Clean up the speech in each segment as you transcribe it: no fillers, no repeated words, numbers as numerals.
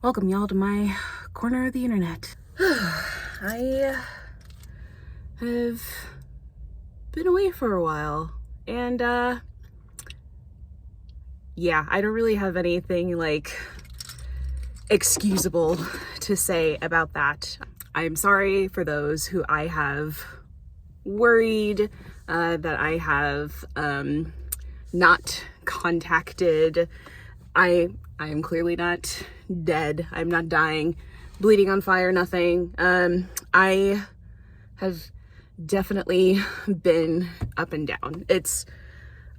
Welcome y'all to my corner of the internet. I have been away for a while and yeah, I don't really have anything like excusable to say about that. I'm sorry for those who I have worried that I have not contacted. I am clearly not dead. I'm not dying, bleeding on fire, nothing. I have definitely been up and down. It's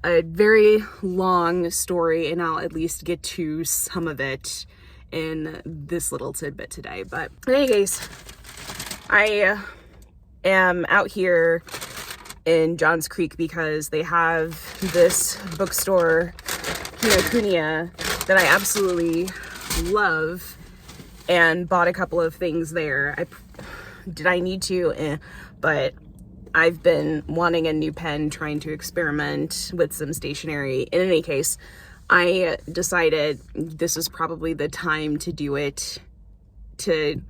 a very long story, and I'll at least get to some of it in this little tidbit today. But in any case, I am out here in Johns Creek because they have this bookstore, Keynote, that I absolutely love, and bought a couple of things there. Did I need to? But I've been wanting a new pen, trying to experiment with some stationery. In any case, I decided this was probably the time to do it, to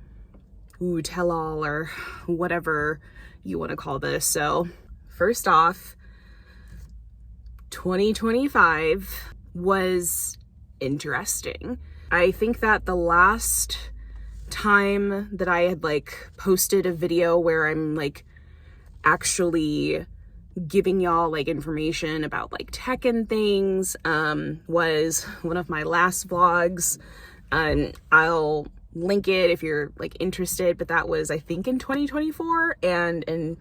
tell all or whatever you want to call this. So first off, 2025 was interesting. I think that the last time that I had posted a video where I'm actually giving y'all information about tech and things was one of my last vlogs, and I'll link it if you're interested, but that was I think in 2024, and in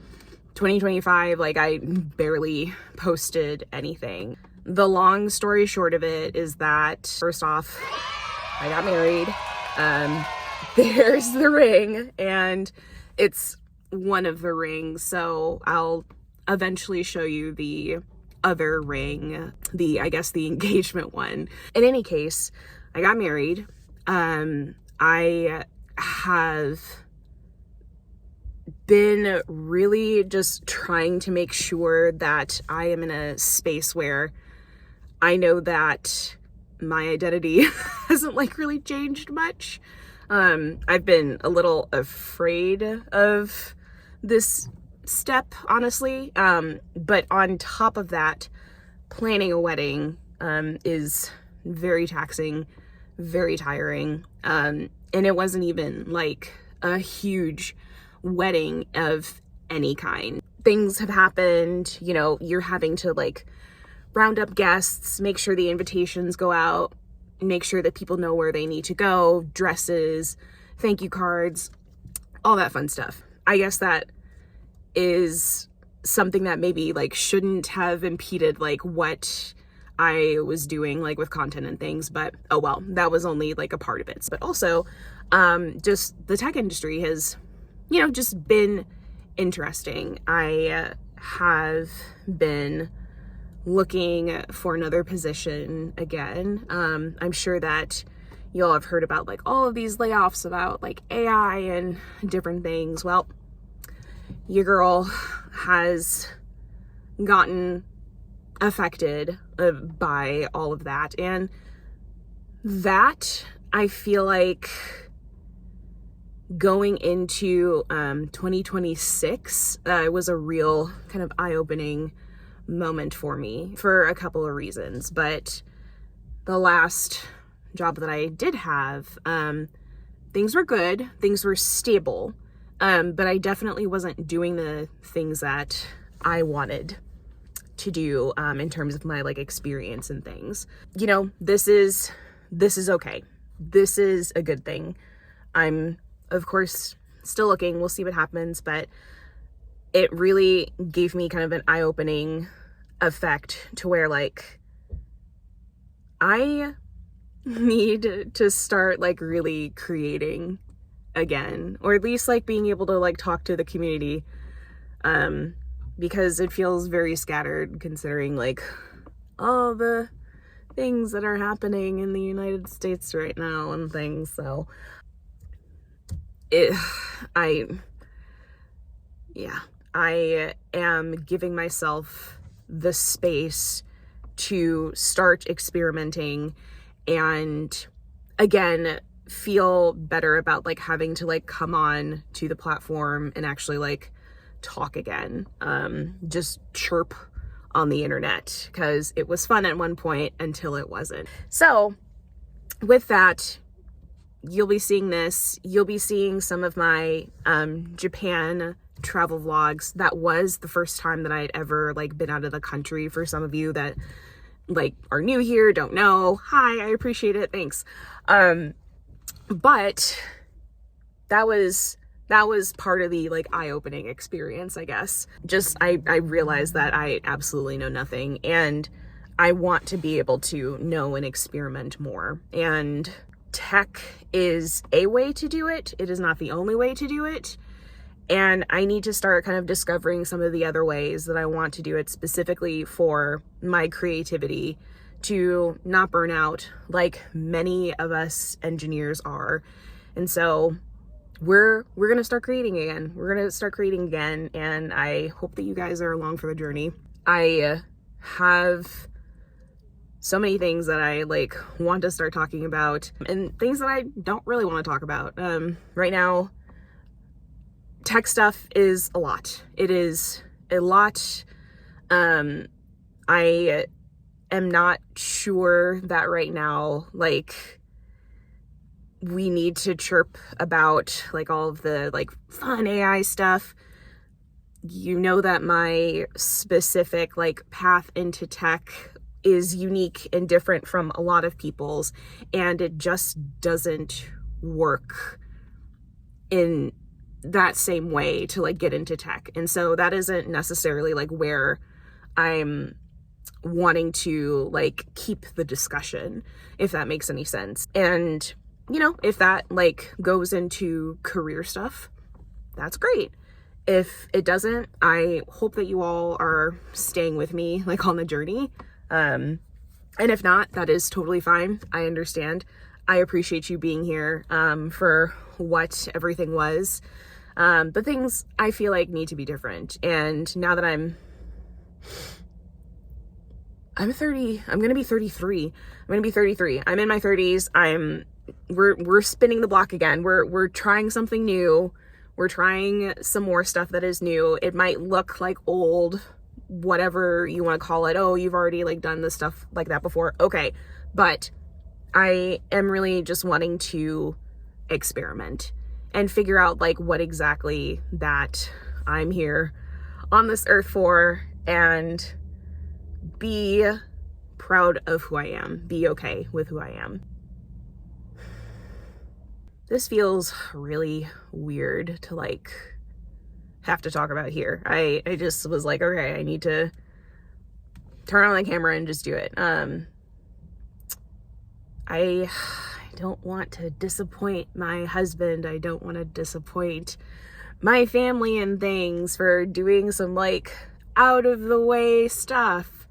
2025 I barely posted anything. The long story short of it is that, first off, I got married. There's the ring, and it's one of the rings, so I'll eventually show you the other ring, the engagement one. In any case, I got married. I have been really just trying to make sure that I am in a space where I know that my identity hasn't really changed much. I've been a little afraid of this step, honestly. But on top of that, planning a wedding is very taxing, very tiring. And it wasn't even a huge wedding of any kind. Things have happened, you're having to round up guests, make sure the invitations go out, make sure that people know where they need to go, dresses, thank you cards, all that fun stuff. I guess that is something that maybe shouldn't have impeded what I was doing with content and things, but oh well, that was only a part of it. But also just the tech industry has just been interesting. I have been looking for another position again. I'm sure that y'all have heard about all of these layoffs about AI and different things. Well, your girl has gotten affected by all of that, and that I feel going into 2026 was a real kind of eye-opening moment for me for a couple of reasons. But the last job that I did have, things were good, things were stable, but I definitely wasn't doing the things that I wanted to do in terms of my experience and things. This is okay. This is a good thing. I'm of course still looking, we'll see what happens, but it really gave me kind of an eye-opening effect to where I need to start really creating again, or at least being able to talk to the community, because it feels very scattered considering all the things that are happening in the United States right now and things. So I am giving myself the space to start experimenting and again feel better about like having to like come on to the platform and actually like talk again, just chirp on the internet, because it was fun at one point until it wasn't. So with that, you'll be seeing this. You'll be seeing some of my Japan travel vlogs. That was the first time that I'd ever like been out of the country. For some of you that like are new here, don't know, hi, I appreciate it, thanks. But that was part of the like eye-opening experience, I guess. Just I realized that I absolutely know nothing, and I want to be able to know and experiment more. And tech is a way to do it. It is not the only way to do it. And I need to start kind of discovering some of the other ways that I want to do it, specifically for my creativity, to not burn out like many of us engineers are. And so we're going to start creating again. We're going to start creating again. And I hope that you guys are along for the journey. I have so many things that I like want to start talking about, and things that I don't really want to talk about. Right now, tech stuff is a lot. It is a lot. I am not sure that right now, like, we need to chirp about like all of the like fun AI stuff. You know that my specific like path into tech is unique and different from a lot of people's, and it just doesn't work in that same way to like get into tech. And so that isn't necessarily like where I'm wanting to like keep the discussion, if that makes any sense. And you know, if that like goes into career stuff, that's great. If it doesn't, I hope that you all are staying with me like on the journey. And if not, that is totally fine. I understand. I appreciate you being here for what everything was. But things I feel like need to be different. And now that I'm 30, I'm going to be 33. I'm going to be 33. I'm in my 30s. We're spinning the block again. We're trying something new. We're trying some more stuff that is new. It might look like old, whatever you want to call it. Oh, you've already like done this stuff like that before. Okay. But I am really just wanting to experiment and figure out like what exactly that I'm here on this earth for, and be proud of who I am, be okay with who I am. This feels really weird to like have to talk about here. I just was like, okay, I need to turn on the camera and just do it. I don't want to disappoint my husband. I don't want to disappoint my family and things for doing some like out of the way stuff.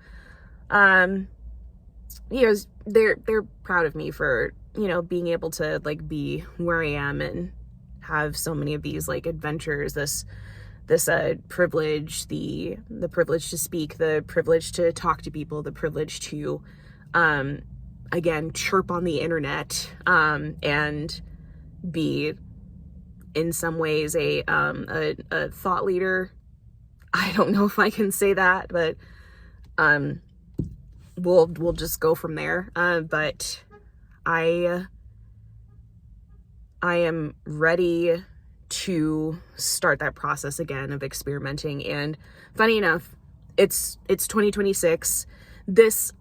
You know, they're proud of me for, you know, being able to like be where I am and have so many of these like adventures, this privilege, the privilege to speak, the privilege to talk to people, the privilege to, again, chirp on the internet, and be in some ways a thought leader. I don't know if I can say that, but, we'll just go from there. But I am ready to start that process again of experimenting. And funny enough, it's 2026. This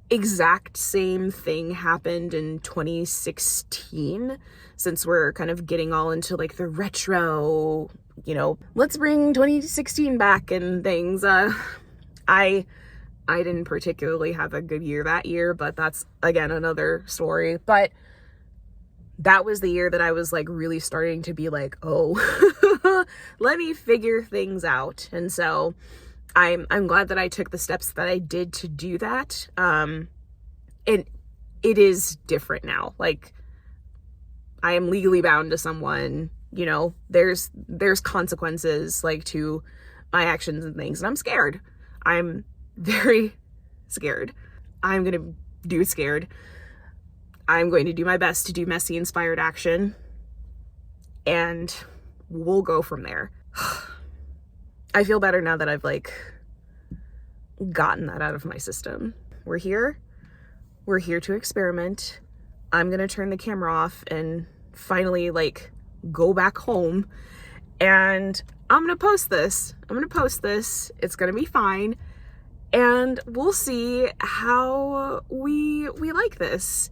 exact same thing happened in 2016, since we're kind of getting all into like the retro, you know, let's bring 2016 back and things. I didn't particularly have a good year that year, but that's again another story. But that was the year that I was like really starting to be like, oh, let me figure things out. And so I'm glad that I took the steps that I did to do that. And it is different now. Like, I am legally bound to someone, you know, there's consequences like to my actions and things. And I'm scared. I'm very scared. I'm going to do scared. I'm going to do my best to do messy inspired action, and we'll go from there. I feel better now that I've like gotten that out of my system. We're here to experiment. I'm gonna turn the camera off and finally like go back home, and I'm gonna post this. It's gonna be fine, and we'll see how we like this.